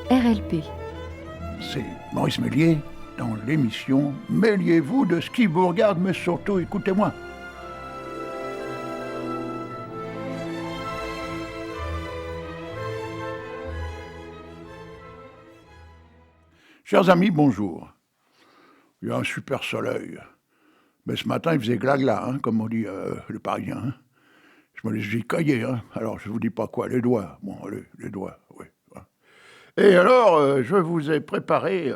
RLP. C'est Maurice Méliès dans l'émission « Mêliez-vous de ce qui vous regarde, mais surtout écoutez-moi ». Chers amis, bonjour. Il y a un super soleil. Mais ce matin, il faisait glas-glas, comme on dit les Parisiens. Je me les ai caillés, alors je ne vous dis pas quoi, les doigts. Bon, allez, les doigts, oui. Et alors, je vous ai préparé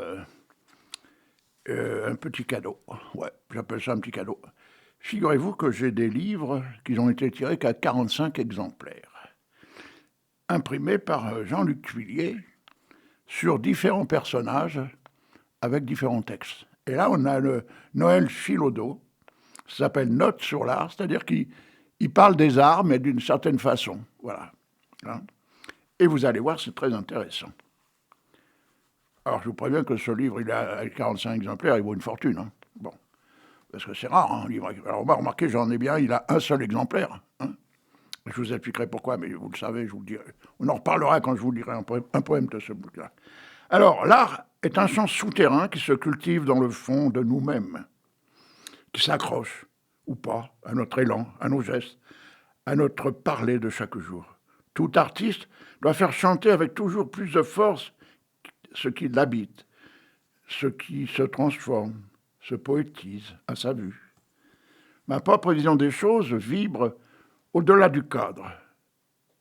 un petit cadeau. Ouais, j'appelle ça un petit cadeau. Figurez-vous que j'ai des livres qui n'ont été tirés qu'à 45 exemplaires, imprimés par Jean-Luc Thuillier sur différents personnages avec différents textes. Et là, on a le Noël Philodeau, ça s'appelle Notes sur l'art, c'est-à-dire qu'il parle des arts, mais d'une certaine façon. Voilà. Et vous allez voir, c'est très intéressant. Alors, je vous préviens que ce livre, il a 45 exemplaires, il vaut une fortune. Bon, parce que c'est rare, un livre. Alors, remarquez, j'en ai bien, il a un seul exemplaire. Je vous expliquerai pourquoi, mais vous le savez, je vous le dirai. On en reparlera quand je vous lirai un poème de ce bouquin. Alors, l'art est un champ souterrain qui se cultive dans le fond de nous-mêmes, qui s'accroche, ou pas, à notre élan, à nos gestes, à notre parler de chaque jour. Tout artiste doit faire chanter avec toujours plus de force ce qui l'habite, ce qui se transforme, se poétise à sa vue. Ma propre vision des choses vibre au-delà du cadre,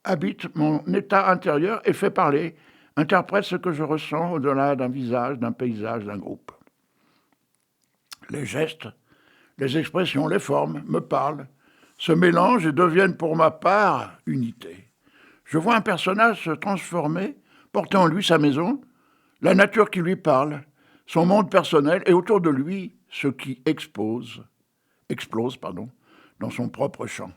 habite mon état intérieur et fait parler, interprète ce que je ressens au-delà d'un visage, d'un paysage, d'un groupe. Les gestes, les expressions, les formes me parlent, se mélangent et deviennent pour ma part unité. Je vois un personnage se transformer, porter en lui sa maison, la nature qui lui parle, son monde personnel et autour de lui ce qui explose dans son propre champ.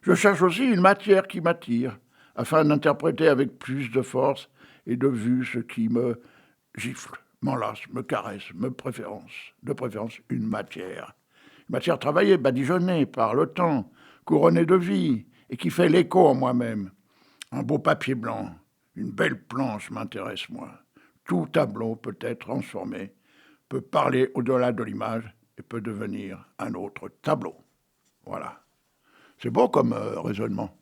Je cherche aussi une matière qui m'attire, afin d'interpréter avec plus de force et de vue ce qui me gifle, m'enlace, me caresse, de préférence une matière. Une matière travaillée, badigeonnée par le temps, couronnée de vie, et qui fait l'écho en moi-même. Un beau papier blanc, une belle planche m'intéresse, moi. Tout tableau peut être transformé, peut parler au-delà de l'image et peut devenir un autre tableau. Voilà. C'est beau comme raisonnement.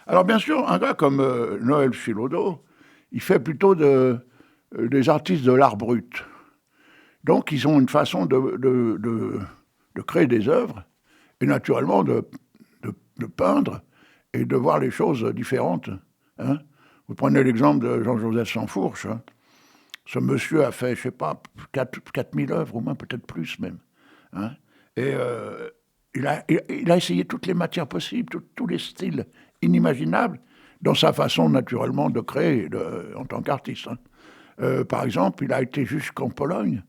Alors bien sûr, un gars comme Noël Philodeau, il fait plutôt des artistes de l'art brut. Donc ils ont une façon de créer des œuvres et naturellement de peindre et de voir les choses différentes. Vous prenez l'exemple de Jean-Joseph Sansfourche. Ce monsieur a fait, je ne sais pas, 4000 œuvres, au moins peut-être plus même. Et il a essayé toutes les matières possibles, tous les styles inimaginables, dans sa façon naturellement de créer en tant qu'artiste. Par exemple, il a été jusqu'en Pologne,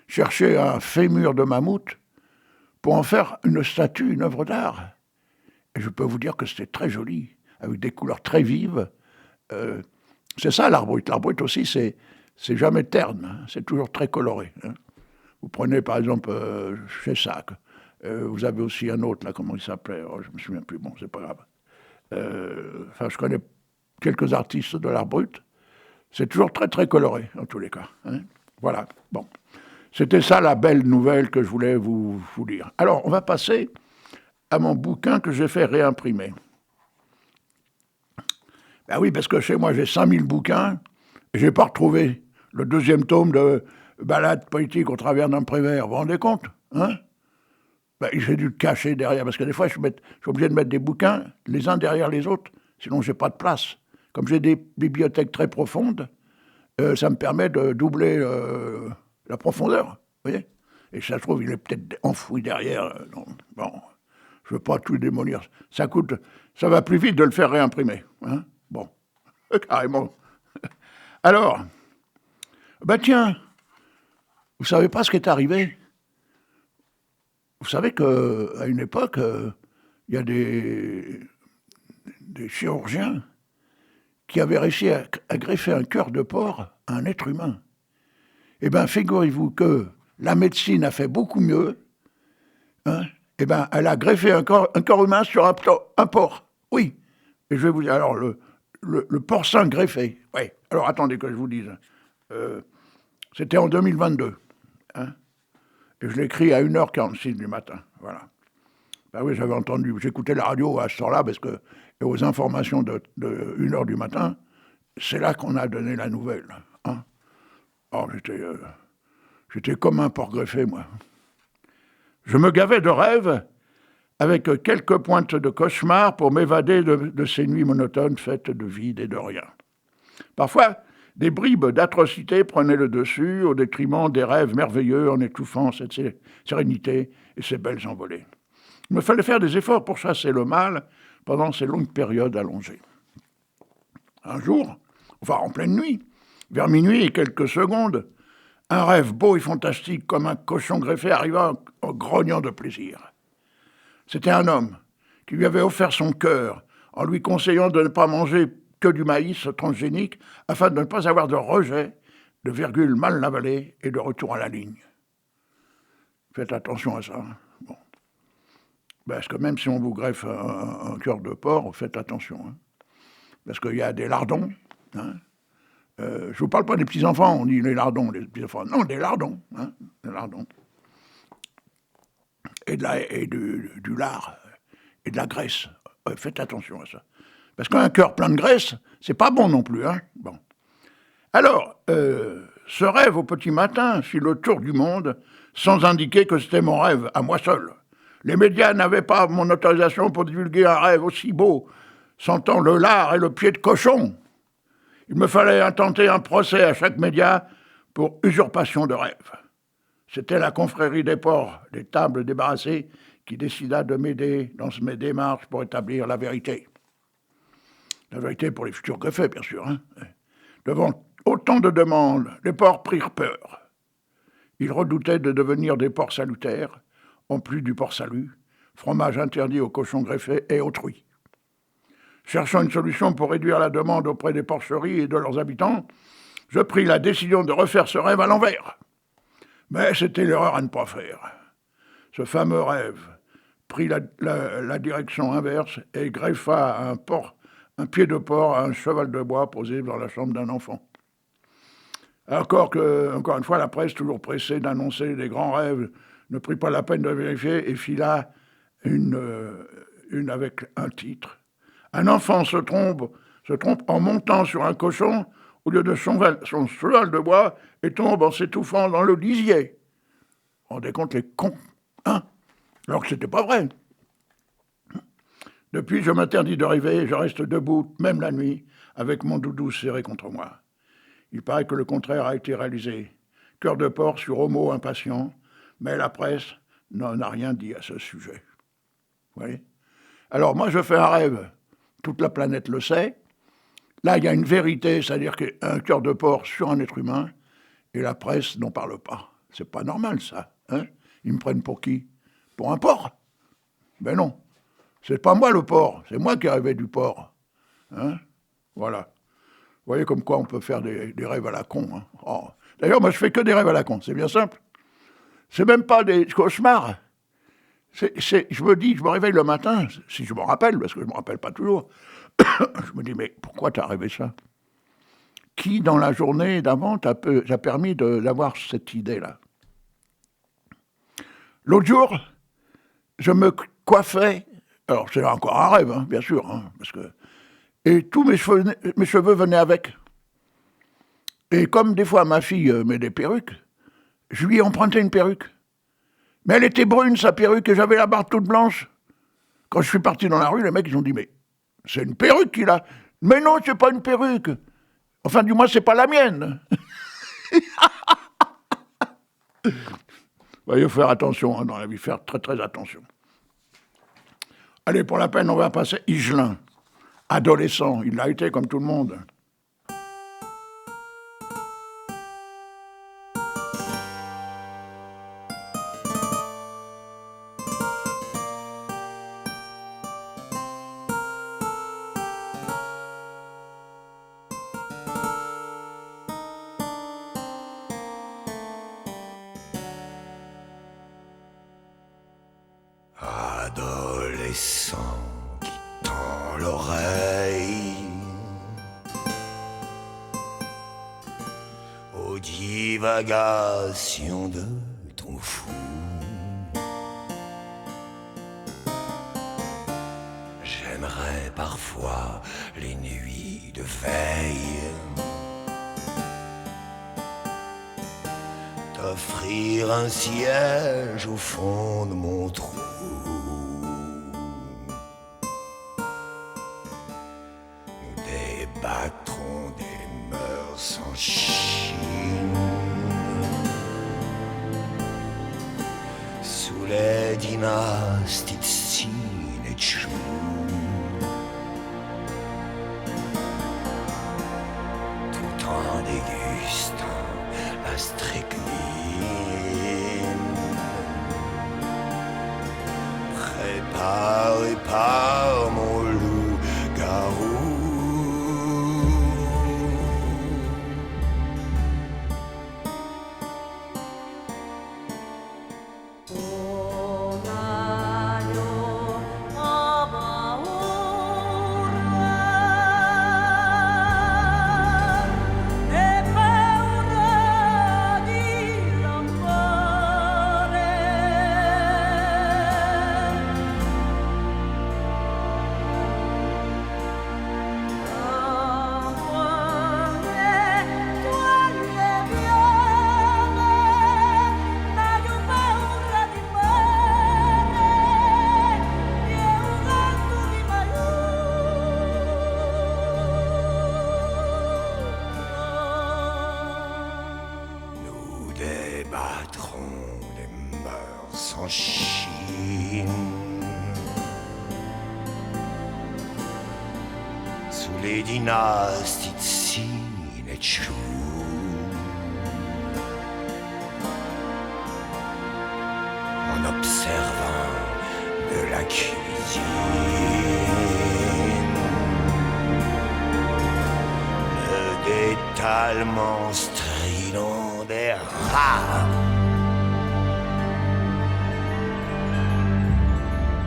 chercher un fémur de mammouth pour en faire une statue, une œuvre d'art. Et je peux vous dire que c'était très joli, avec des couleurs très vives. C'est ça l'art brut. L'art brut aussi, c'est jamais terne, c'est toujours très coloré. Vous prenez par exemple Chessac, vous avez aussi un autre, là, comment il s'appelait, je ne me souviens plus, bon, c'est pas grave. Je connais quelques artistes de l'art brut, c'est toujours très très coloré, en tous les cas. Voilà, bon. C'était ça la belle nouvelle que je voulais vous lire. Alors, on va passer à mon bouquin que j'ai fait réimprimer. Ben oui, parce que chez moi, j'ai 5000 bouquins, et je n'ai pas retrouvé le deuxième tome de Balades politiques au travers d'un Prévert. Vous vous rendez compte j'ai dû le cacher derrière, parce que des fois, je suis obligé de mettre des bouquins les uns derrière les autres, sinon je n'ai pas de place. Comme j'ai des bibliothèques très profondes, ça me permet de doubler la profondeur, vous voyez. Et ça se trouve, il est peut-être enfoui derrière. Bon, je ne veux pas tout démolir. Ça va plus vite de le faire réimprimer. Bon, carrément. Alors, tiens, vous savez pas ce qui est arrivé? Vous savez qu'à une époque, il y a des chirurgiens qui avaient réussi à greffer un cœur de porc à un être humain. Eh bien, figurez-vous que la médecine a fait beaucoup mieux. Elle a greffé un corps humain sur un porc. Oui. Et je vais vous dire, alors, le porcin greffé. Oui. Alors, attendez que je vous dise. C'était en 2022. Hein, et je l'ai écrit à 1h46 du matin. Voilà. Ben oui, j'avais entendu, j'écoutais la radio à ce temps-là, parce que aux informations de 1h du matin, c'est là qu'on a donné la nouvelle. Hein. Alors j'étais comme un porc greffé, moi. Je me gavais de rêves avec quelques pointes de cauchemar pour m'évader de ces nuits monotones faites de vide et de rien. Parfois, des bribes d'atrocités prenaient le dessus au détriment des rêves merveilleux en étouffant cette sérénité et ces belles envolées. Il me fallait faire des efforts pour chasser le mal pendant ces longues périodes allongées. Un jour, enfin en pleine nuit, vers minuit et quelques secondes, un rêve beau et fantastique comme un cochon greffé arriva en grognant de plaisir. C'était un homme qui lui avait offert son cœur en lui conseillant de ne pas manger que du maïs transgénique afin de ne pas avoir de rejet, de virgule mal lavalée et de retour à la ligne. Faites attention à ça. Bon. Parce que même si on vous greffe un cœur de porc, faites attention. Hein. Parce qu'il y a des lardons. Hein. Je ne vous parle pas des petits-enfants, on dit les lardons, les petits-enfants. Non, des lardons. Hein, des lardons. Et du lard, et de la graisse. Faites attention à ça. Parce qu'un cœur plein de graisse, c'est pas bon non plus. Hein. Bon. Alors, ce rêve au petit matin fit le tour du monde sans indiquer que c'était mon rêve, à moi seul. Les médias n'avaient pas mon autorisation pour divulguer un rêve aussi beau, sentant le lard et le pied de cochon. Il me fallait intenter un procès à chaque média pour usurpation de rêve. C'était la confrérie des porcs, des tables débarrassées, qui décida de m'aider dans mes démarches pour établir la vérité. La vérité pour les futurs greffés, bien sûr. Hein. Devant autant de demandes, les porcs prirent peur. Ils redoutaient de devenir des porcs salutaires, en plus du porc salut, fromage interdit aux cochons greffés et autrui. Cherchant une solution pour réduire la demande auprès des porcheries et de leurs habitants, je pris la décision de refaire ce rêve à l'envers. Mais c'était l'erreur à ne pas faire. Ce fameux rêve prit la direction inverse et greffa un pied de porc à un cheval de bois posé dans la chambre d'un enfant. Encore une fois, la presse, toujours pressée d'annoncer des grands rêves, ne prit pas la peine de vérifier et fila une avec un titre. Un enfant se trompe en montant sur un cochon au lieu de son cheval de bois et tombe en s'étouffant dans le lisier. Vous vous rendez compte les cons, hein? Alors que c'était pas vrai. Depuis, je m'interdis de rêver et je reste debout, même la nuit, avec mon doudou serré contre moi. Il paraît que le contraire a été réalisé. Cœur de porc sur homo impatient, mais la presse n'en a rien dit à ce sujet. Vous voyez ? Alors moi, je fais un rêve. Toute la planète le sait. Là, il y a une vérité, c'est-à-dire qu'un cœur de porc sur un être humain, et la presse n'en parle pas. C'est pas normal, ça. Hein ? Ils me prennent pour qui ? Pour un porc ? Ben non. C'est pas moi le porc, c'est moi qui ai rêvé du porc. Hein ? Voilà. Vous voyez comme quoi on peut faire des rêves à la con. Hein. Oh. D'ailleurs, moi, je fais que des rêves à la con, c'est bien simple. C'est même pas des cauchemars. Je me réveille le matin, si je me rappelle, parce que je ne me rappelle pas toujours, je me dis, mais pourquoi tu as rêvé ça ? Qui, dans la journée d'avant, t'a permis d'avoir cette idée-là ? L'autre jour, je me coiffais, alors c'est encore un rêve, hein, bien sûr, hein, parce que... Et tous mes cheveux venaient avec. Et comme des fois ma fille met des perruques, je lui ai emprunté une perruque. Mais elle était brune, sa perruque, et j'avais la barbe toute blanche. Quand je suis parti dans la rue, les mecs, ils ont dit, mais c'est une perruque qu'il a. Mais non, c'est pas une perruque. Enfin, du moins, c'est pas la mienne. Il faut faire attention hein, dans la vie, faire très très attention. Allez, pour la peine, on va passer Higelin. Adolescent, il l'a été comme tout le monde. Adolescent qui tend l'oreille divagations de ton fou. J'aimerais parfois les nuits de veille t'offrir un siège au fond de mon trou. Nous débattrons des mœurs sans Chine sous les dynasties de Sin et de Chou. Tout en dégustant la strychnine, préparé par mon loup-garou. Débattrons des mœurs en Chine sous les dynasties de Sin et de Chou. En observant de la cuisine le détalement strident des rats.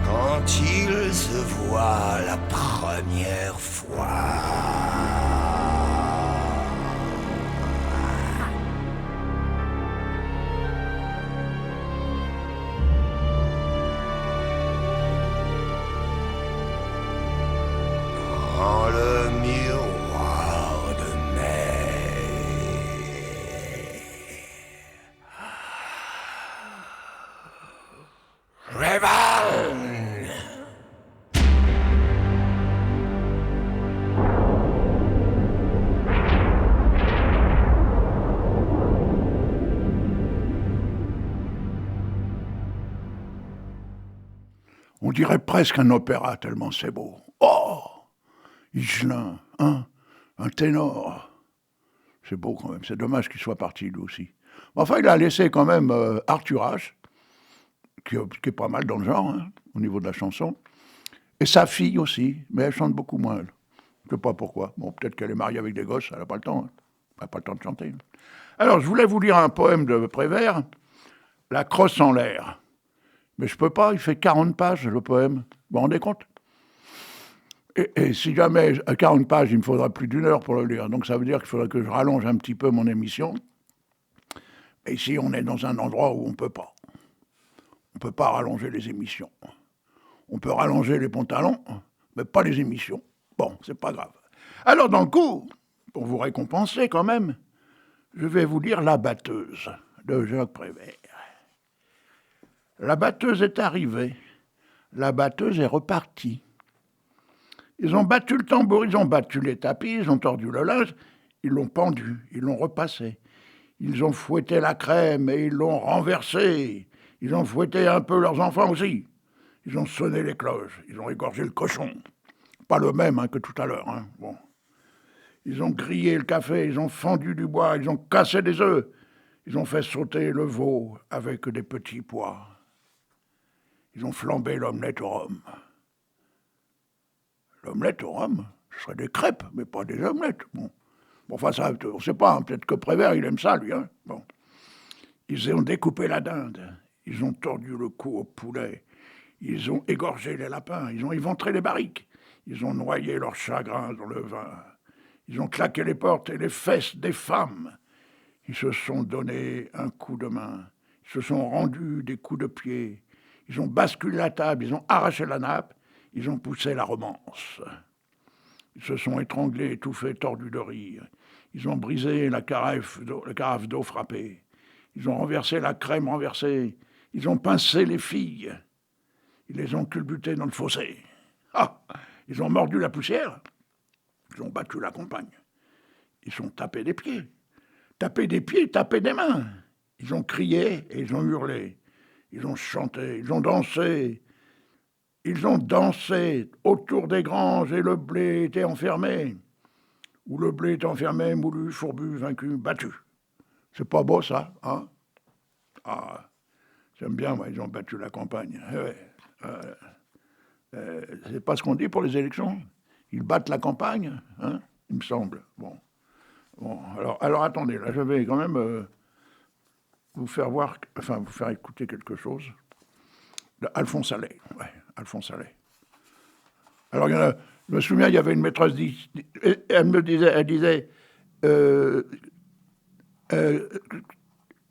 Quand ils se voient la première fois, dans le miroir de Revan. On dirait presque un opéra tellement c'est beau. Oh, Higelin, hein, un ténor. C'est beau quand même, c'est dommage qu'il soit parti lui aussi. Enfin, il a laissé quand même Arthur H, qui est pas mal dans le genre, hein, au niveau de la chanson. Et sa fille aussi, mais elle chante beaucoup moins, elle. Je ne sais pas pourquoi. Bon, peut-être qu'elle est mariée avec des gosses, elle n'a pas le temps. Hein. Elle n'a pas le temps de chanter. Alors, je voulais vous lire un poème de Prévert, La crosse en l'air. Mais je ne peux pas, il fait 40 pages, le poème. Vous vous rendez compte ? Et si jamais, à 40 pages, il me faudra plus d'une heure pour le lire. Donc ça veut dire qu'il faudrait que je rallonge un petit peu mon émission. Et ici, on est dans un endroit où on ne peut pas. On ne peut pas rallonger les émissions. On peut rallonger les pantalons, mais pas les émissions. Bon, c'est pas grave. Alors, dans le coup, pour vous récompenser quand même, je vais vous lire La batteuse de Jacques Prévert. La batteuse est arrivée. La batteuse est repartie. Ils ont battu le tambour, ils ont battu les tapis, ils ont tordu le linge, ils l'ont pendu, ils l'ont repassé. Ils ont fouetté la crème et ils l'ont renversée. Ils ont fouetté un peu leurs enfants aussi. Ils ont sonné les cloches, ils ont égorgé le cochon. Pas le même que tout à l'heure. Hein. Bon. Ils ont grillé le café, ils ont fendu du bois, ils ont cassé des œufs. Ils ont fait sauter le veau avec des petits pois. Ils ont flambé l'omelette au rhum. L'omelette au rhum, ce serait des crêpes, mais pas des omelettes. Bon, enfin, ça, on ne sait pas, hein, peut-être que Prévert, il aime ça, lui. Hein. Bon. Ils ont découpé la dinde, ils ont tordu le cou au poulet, ils ont égorgé les lapins, ils ont éventré les barriques, ils ont noyé leur chagrin dans le vin, ils ont claqué les portes et les fesses des femmes, Ils se sont donné un coup de main. Ils se sont rendus des coups de pied. Ils ont basculé la table, ils ont arraché la nappe, ils ont poussé la romance. Ils se sont étranglés, étouffés, tordus de rire. Ils ont brisé la carafe d'eau frappée. Ils ont renversé la crème renversée. Ils ont pincé les filles. Ils les ont culbutées dans le fossé. Ah, ils ont mordu la poussière. Ils ont battu la campagne. Ils sont tapés des pieds. Tapés des pieds, tapés des mains. Ils ont crié et ils ont hurlé. Ils ont chanté, ils ont dansé. Ils ont dansé autour des granges et le blé était enfermé. Où le blé était enfermé, moulu, fourbu, vaincu, battu. C'est pas beau ça, hein? Ah, j'aime bien, moi, ils ont battu la campagne. C'est pas ce qu'on dit pour les élections. Ils battent la campagne, hein, il me semble. Bon, alors attendez, là je vais quand même vous faire voir, enfin vous faire écouter quelque chose. Alphonse Allais, ouais, Alphonse Allais. Alors je me souviens, il y avait une maîtresse, elle disait,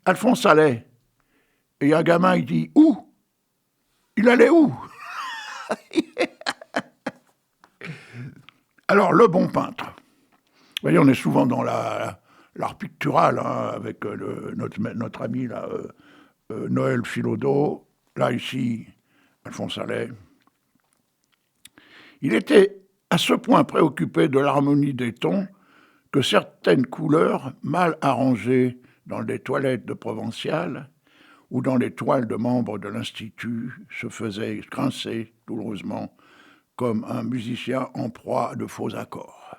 Alphonse Allais. Et un gamin, il dit, où? Il allait où? Alors, le bon peintre. Vous voyez, on est souvent dans l'art pictural, hein, avec notre ami là, Noël Philodeau. Là, ici, Alphonse Allais. Il était à ce point préoccupé de l'harmonie des tons que certaines couleurs mal arrangées dans les toilettes de Provincial ou dans les toiles de membres de l'Institut se faisaient grincer douloureusement comme un musicien en proie de faux accords.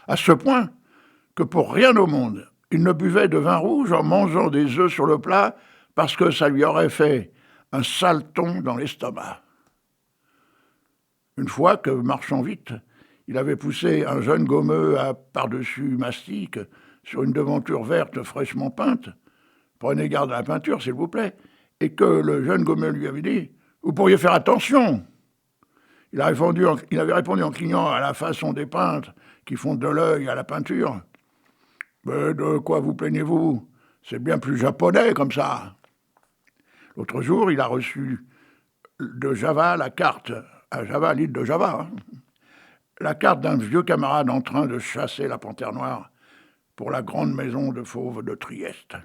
À ce point que pour rien au monde, il ne buvait de vin rouge en mangeant des œufs sur le plat parce que ça lui aurait fait un sale ton dans l'estomac. Une fois que, marchant vite, il avait poussé un jeune gommeux à par-dessus mastic sur une devanture verte fraîchement peinte, « Prenez garde à la peinture, s'il vous plaît », et que le jeune gommeux lui avait dit « Vous pourriez faire attention ». Il avait répondu en clignant à la façon des peintres qui font de l'œil à la peinture. « Mais de quoi vous plaignez-vous? C'est bien plus japonais comme ça. » L'autre jour, il a reçu de Java la carte, à Java, l'île de Java, hein, la carte d'un vieux camarade en train de chasser la panthère noire pour la grande maison de fauves de Trieste.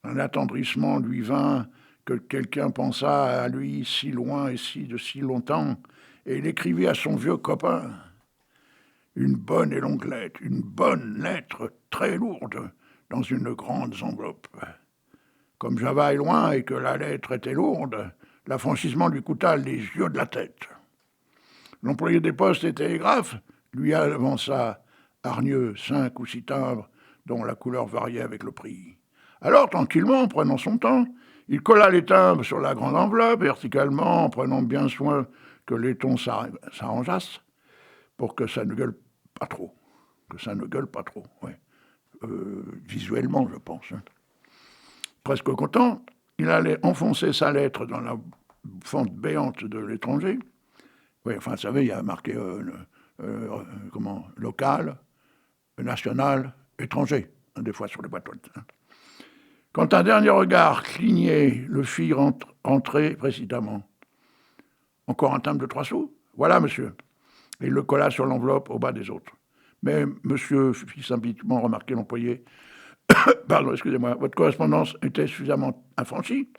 Un attendrissement lui vint que quelqu'un pensa à lui si loin et de si longtemps, et il écrivit à son vieux copain une bonne et longue lettre, une bonne lettre très lourde, dans une grande enveloppe. Comme Java est loin et que la lettre était lourde, l'affranchissement lui coûta les yeux de la tête. L'employé des postes et télégraphes lui avança hargneux 5 ou 6 timbres dont la couleur variait avec le prix. Alors, tranquillement, prenant son temps, il colla les timbres sur la grande enveloppe, verticalement, en prenant bien soin que les tons s'arrangeassent pour que ça ne gueule pas trop. Ouais. Visuellement, je pense. Hein. Presque content, il allait enfoncer sa lettre dans la fente béante de l'étranger. Oui, enfin, vous savez, il y a marqué local, national, étranger, hein, des fois sur les boîtes. Hein. Quand un dernier regard cligné le fit entrer précisément. Encore un timbre de 3 sous? Voilà, monsieur. Et il le colla sur l'enveloppe au bas des autres. Mais monsieur fit sympathiquement remarquer l'employé. Pardon, excusez-moi, votre correspondance était suffisamment affranchie.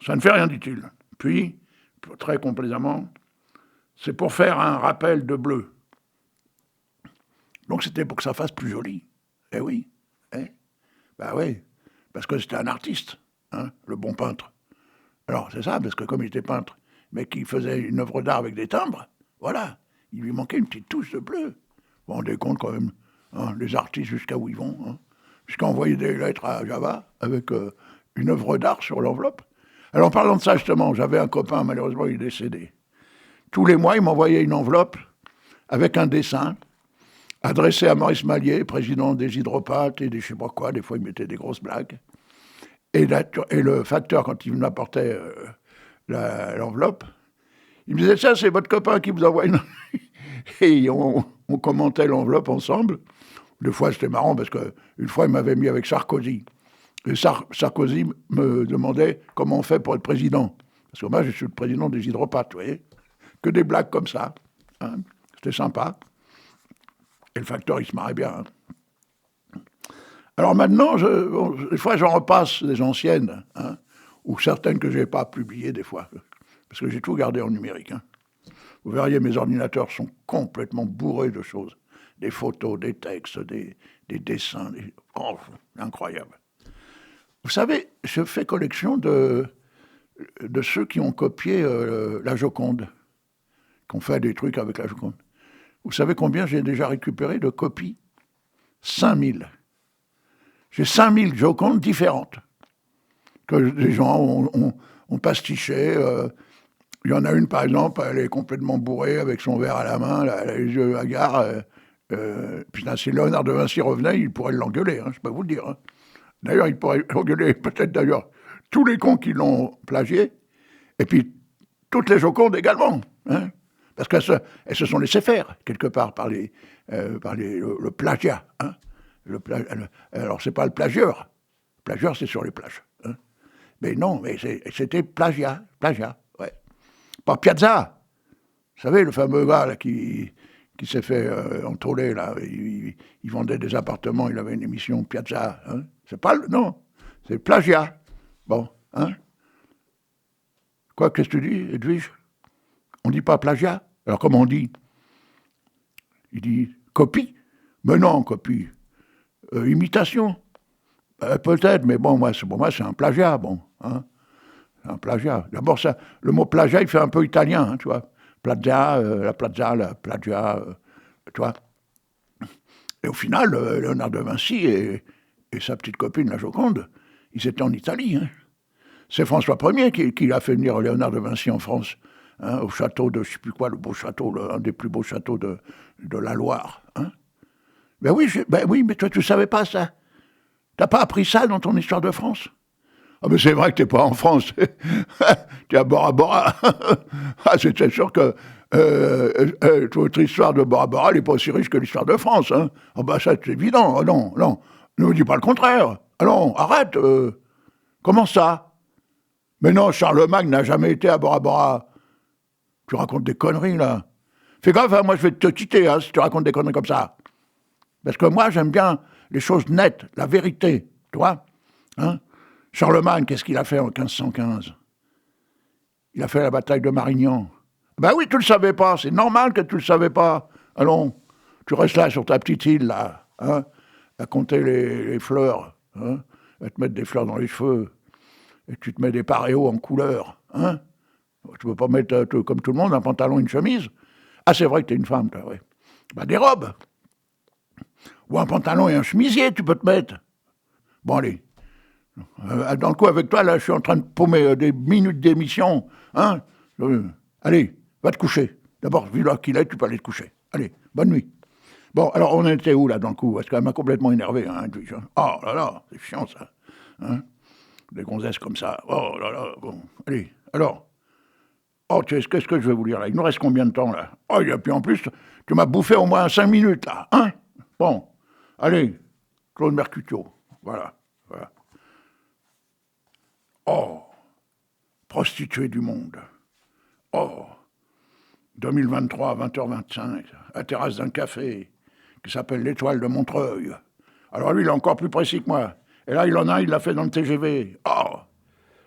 Ça ne fait rien, dit-il. Puis, très complaisamment, c'est pour faire un rappel de bleu. Donc c'était pour que ça fasse plus joli. Eh oui. Ben oui. Parce que c'était un artiste, hein, le bon peintre. Alors c'est ça, parce que comme il était peintre, mais qu'il faisait une œuvre d'art avec des timbres, voilà, il lui manquait une petite touche de bleu. Vous vous rendez compte quand même, hein, les artistes jusqu'à où ils vont, hein, jusqu'à envoyer des lettres à Java avec une œuvre d'art sur l'enveloppe. Alors en parlant de ça justement, j'avais un copain, malheureusement il est décédé. Tous les mois, il m'envoyait une enveloppe avec un dessin adressé à Maurice Mallier, président des hydropathes et des je sais pas quoi, des fois il mettait des grosses blagues. Et le facteur, quand il m'apportait l'enveloppe, il me disait, ça c'est votre copain qui vous envoie une... Et on commentait l'enveloppe ensemble, Des fois, c'était marrant parce qu'une fois, il m'avait mis avec Sarkozy. Et Sarkozy me demandait comment on fait pour être président. Parce que moi, je suis le président des hydropathes, vous voyez. Que des blagues comme ça. Hein. C'était sympa. Et le facteur, il se marrait bien. Hein. Alors maintenant, des fois, j'en repasse des anciennes, hein, ou certaines que je n'ai pas publiées des fois. Parce que j'ai tout gardé en numérique. Hein. Vous verriez, mes ordinateurs sont complètement bourrés de choses. Des photos, des textes, des dessins. Oh, incroyable. Vous savez, je fais collection de ceux qui ont copié la Joconde, qui ont fait des trucs avec la Joconde. Vous savez combien j'ai déjà récupéré de copies? 5000. J'ai 5000 Jocondes différentes, que les gens ont pastiché. Il y en a une, par exemple, elle est complètement bourrée avec son verre à la main, elle a les yeux hagards. Putain, si Léonard de Vinci revenait, il pourrait l'engueuler, hein, je peux vous le dire. Hein. D'ailleurs, il pourrait engueuler peut-être d'ailleurs tous les cons qui l'ont plagié, et puis toutes les Jocondes également. Hein, parce qu'elles se sont laissées faire, quelque part, par le plagiat. Hein. Alors, c'est pas le plagieur. Le plagieur, c'est sur les plages. Hein. Mais non, mais c'était plagiat, ouais. Par Piazza. Vous savez, le fameux gars là, qui s'est fait entrôler, là. Il vendait des appartements, il avait une émission Piazza. Hein. C'est pas non, c'est plagiat. Bon, hein. Quoi, qu'est-ce que tu dis, Edwige? On dit pas plagiat? Alors comment on dit? Il dit copie? Mais non, copie. Imitation? Peut-être, mais bon, pour moi, c'est un plagiat, bon. Hein. C'est un plagiat. D'abord, le mot plagiat, il fait un peu italien, hein, tu vois. Plagiat, la plagiat, tu vois. Et au final, Léonard de Vinci et sa petite copine, la Joconde, ils étaient en Italie. Hein. C'est François Ier qui a fait venir Léonard de Vinci en France, hein, au château de, je ne sais plus quoi, le beau château, un des plus beaux châteaux de la Loire. Hein. Ben oui, mais toi, tu ne savais pas ça. Tu n'as pas appris ça dans ton histoire de France? Ah, mais c'est vrai que tu n'es pas en France. Tu es à Bora Bora. Ah, c'est sûr que votre histoire de Bora Bora n'est pas aussi riche que l'histoire de France. Hein. Ah, bah, ça, c'est évident. Ah, non, ne me dis pas le contraire. Ah non, arrête. Comment ça? Mais non, Charlemagne n'a jamais été à Bora Bora. Tu racontes des conneries, là. Fais gaffe, hein, moi, je vais te quitter hein, si tu racontes des conneries comme ça. Parce que moi, j'aime bien les choses nettes, la vérité, tu vois. Hein. Charlemagne, qu'est-ce qu'il a fait en 1515? Il a fait la bataille de Marignan. Ben oui, tu le savais pas, c'est normal que tu le savais pas. Allons, tu restes là sur ta petite île, là, hein, à compter les fleurs, hein, à te mettre des fleurs dans les cheveux, et tu te mets des paréos en couleur, hein. Tu peux pas mettre, comme tout le monde, un pantalon et une chemise. Ah, c'est vrai que t'es une femme, toi, oui. Ben, des robes. Ou un pantalon et un chemisier, tu peux te mettre. Bon, allez. Dans le coup, avec toi, là, je suis en train de paumer des minutes d'émission. Hein. Allez, va te coucher. D'abord, vu là qu'il est, tu peux aller te coucher. Allez, bonne nuit. Bon, alors, on était où, là, dans le coup? Parce qu'elle m'a complètement énervé, hein, Edwige. Oh là là, c'est chiant, ça. Hein. Des gonzesses comme ça. Oh là là, bon. Allez, alors. Oh, qu'est-ce que je vais vous dire, là? Il nous reste combien de temps, là? Oh, et puis en plus, tu m'as bouffé au moins 5 minutes, là. Hein? Bon, allez, Claude Mercutio. Voilà. Oh, prostituée du monde. Oh, 2023, 20h25, à la terrasse d'un café qui s'appelle l'Étoile de Montreuil. Alors lui, il est encore plus précis que moi. Et là, il l'a fait dans le TGV. Oh,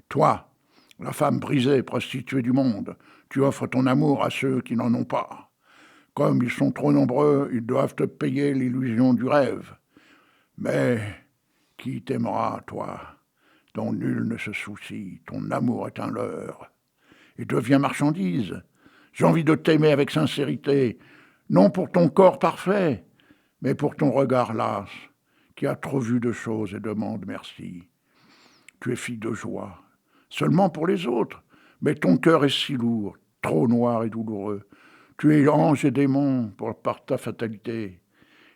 toi, la femme brisée, prostituée du monde, tu offres ton amour à ceux qui n'en ont pas. Comme ils sont trop nombreux, ils doivent te payer l'illusion du rêve. Mais qui t'aimera, toi, dont nul ne se soucie, ton amour est un leurre, et devient marchandise. J'ai envie de t'aimer avec sincérité, non pour ton corps parfait, mais pour ton regard las, qui a trop vu de choses et demande merci. Tu es fille de joie, seulement pour les autres, mais ton cœur est si lourd, trop noir et douloureux. Tu es ange et démon par ta fatalité.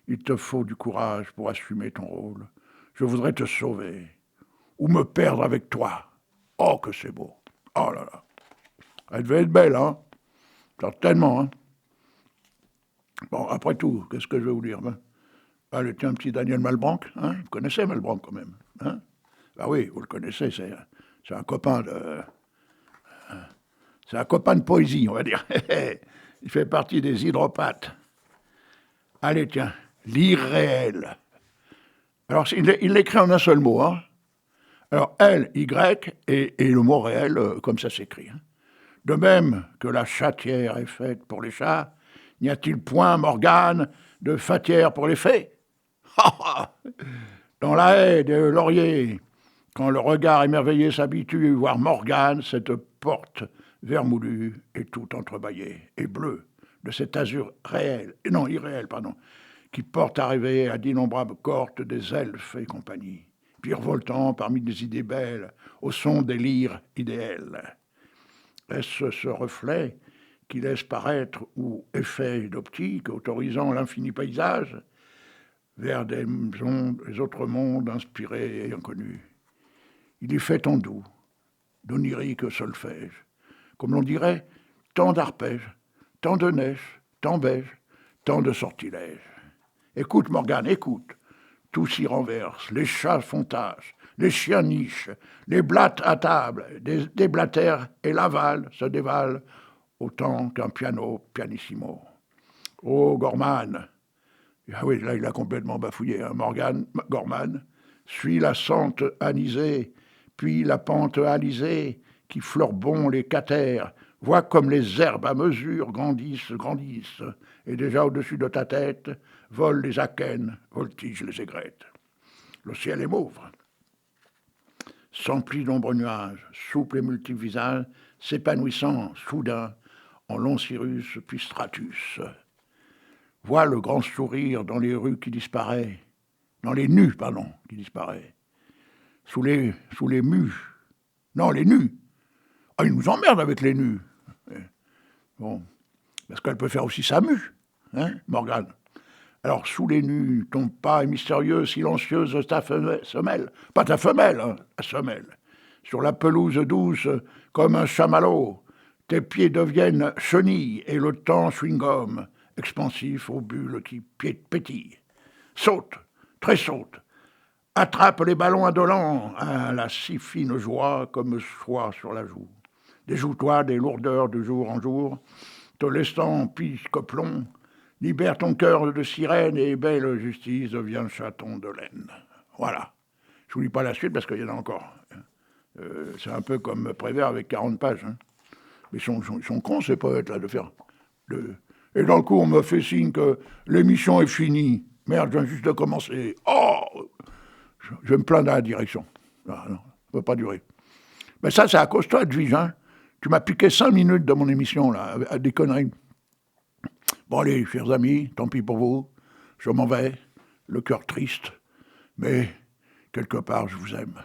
Il te faut du courage pour assumer ton rôle. Je voudrais te sauver, ou me perdre avec toi. Oh, que c'est beau. Oh là là. Elle devait être belle, hein. Certainement, hein. Bon, après tout, qu'est-ce que je vais vous dire, hein. Allez, tiens, un petit Daniel Malbranc, hein, vous connaissez Malbranc quand même, hein? Ah oui, vous le connaissez, c'est un copain de... C'est un copain de poésie, on va dire. Il fait partie des hydropathes. Allez, tiens, l'irréel. Alors, il l'écrit en un seul mot, hein. Alors, L, Y, et le mot réel, comme ça s'écrit. Hein. De même que la chatière est faite pour les chats, n'y a-t-il point, Morgane, de fatière pour les fées? Dans la haie des lauriers, quand le regard émerveillé s'habitue, voir Morgane, cette porte vermoulue et tout entrebâillée et bleue, de cet azur réel, non, irréel, pardon, qui porte à rêver à d'innombrables cohortes des elfes et compagnie, virevoltant parmi des idées belles, au son des lyres idéels. Est-ce ce reflet qui laisse paraître, ou effet d'optique, autorisant l'infini paysage, vers des autres mondes inspirés et inconnus? Il y fait tant doux, d'onirique solfège, comme l'on dirait, tant d'arpèges, tant de neige, tant beige, tant de sortilèges. Écoute, Morgane, écoute. Tout s'y renverse, les chats font tâche, les chiens nichent, les blattes à table, des blatères et l'aval se dévalent, autant qu'un piano pianissimo. Oh, Gorman, ah oui, là il a complètement bafouillé, hein, Gorman, suit la sente anisée, puis la pente alisée, qui fleurbon les catères, vois comme les herbes à mesure grandissent, et déjà au-dessus de ta tête volent les akènes, voltigent les aigrettes. Le ciel est mauve, s'emplit d'ombres nuages, souple et multiples visages, s'épanouissant soudain en long Cyrus puis Stratus. Vois le grand sourire dans les rues qui disparaît, dans les nus, pardon, qui disparaît, sous les mus, non, les nus. Ah, il nous emmerde avec les nus. Bon, parce qu'elle peut faire aussi sa mue, hein, Morgane. Alors, sous les nus, ton pas est mystérieux, silencieuse ta semelle. Pas ta femelle, hein, la semelle. Sur la pelouse douce, comme un chamallow, tes pieds deviennent chenilles et le temps chewing-gum, expansif aux bulles qui pétillent. Saute, tressaute, attrape les ballons indolents, à la si fine joie comme soie sur la joue. Déjoue-toi des lourdeurs de jour en jour, te laissant pique plomb, libère ton cœur de sirène et belle justice devient chaton de laine. Voilà. Je ne vous lis pas la suite parce qu'il y en a encore. C'est un peu comme Prévert avec 40 pages. Hein. Mais ils sont cons, ces poètes-là, de faire... Et dans le coup, on me fait signe que l'émission est finie. Merde, je viens juste de commencer. Oh, je vais me plaindre à la direction. Ah, non, ça ne peut pas durer. Mais ça, c'est à cause de toi, Edwige. Hein. Tu m'as piqué 5 minutes de mon émission, là, à des conneries. Bon, allez, chers amis, tant pis pour vous. Je m'en vais, le cœur triste. Mais, quelque part, je vous aime.